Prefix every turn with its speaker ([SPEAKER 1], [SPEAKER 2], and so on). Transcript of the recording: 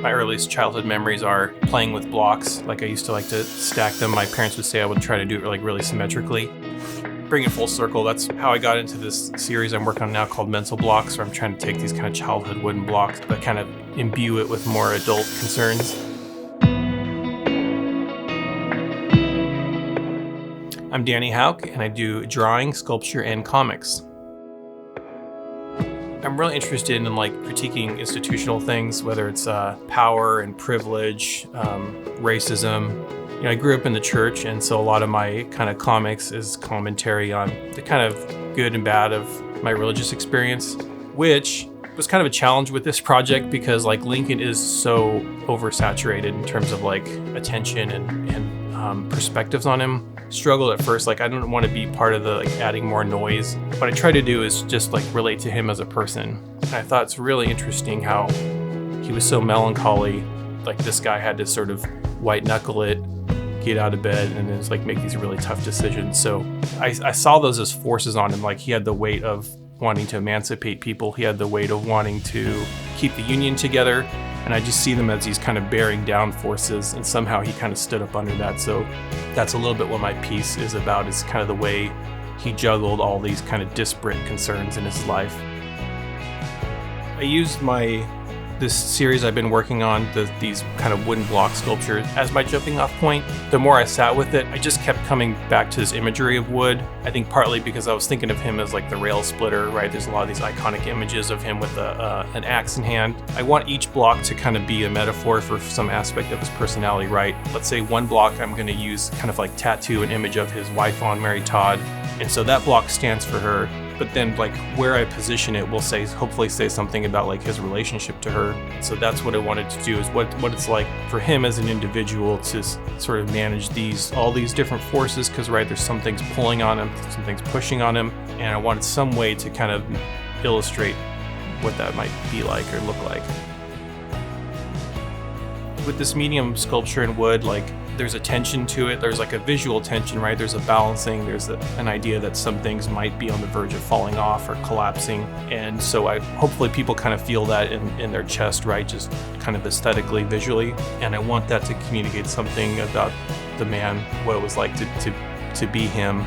[SPEAKER 1] My earliest childhood memories are playing with blocks. Like I used to like to stack them. My parents would say I would try to do it like really symmetrically. Bring it full circle, that's how I got into this series I'm working on now called Mental Blocks, where I'm trying to take these kind of childhood wooden blocks but kind of imbue it with more adult concerns. I'm Danny Houk, and I do drawing, sculpture, and comics. I'm really interested in like critiquing institutional things, whether it's power and privilege, racism. You know, I grew up in the church, and so a lot of my kind of comics is commentary on the kind of good and bad of my religious experience, which was kind of a challenge with this project because like Lincoln is so oversaturated in terms of like attention and perspectives on him. Struggled at first, like I don't want to be part of the like adding more noise. What I try to do is just like relate to him as a person. And I thought it's really interesting how he was so melancholy. Like this guy had to sort of white knuckle it, get out of bed, and then just like make these really tough decisions. So I saw those as forces on him. Like he had the weight of wanting to emancipate people. He had the weight of wanting to keep the Union together. And I just see them as these kind of bearing down forces, and somehow he kind of stood up under that. So that's a little bit what my piece is about, is kind of the way he juggled all these kind of disparate concerns in his life. I used this series I've been working on, these kind of wooden block sculptures, as my jumping off point. The more I sat with it, I just kept coming back to this imagery of wood. I think partly because I was thinking of him as like the rail splitter, right? There's a lot of these iconic images of him with an axe in hand. I want each block to kind of be a metaphor for some aspect of his personality, right? Let's say one block I'm going to use kind of like tattoo an image of his wife on, Mary Todd. And so that block stands for her. But then like where I position it will hopefully say something about like his relationship to her. So that's what I wanted to do, is what it's like for him as an individual to sort of manage all these different forces, because right, there's some things pulling on him, some things pushing on him, and I wanted some way to kind of illustrate what that might be like or look like. With this medium sculpture in wood, like there's a tension to it. There's like a visual tension, right? There's a balancing. There's an idea that some things might be on the verge of falling off or collapsing. And so hopefully people kind of feel that in their chest, right? Just kind of aesthetically, visually. And I want that to communicate something about the man, what it was like to be him.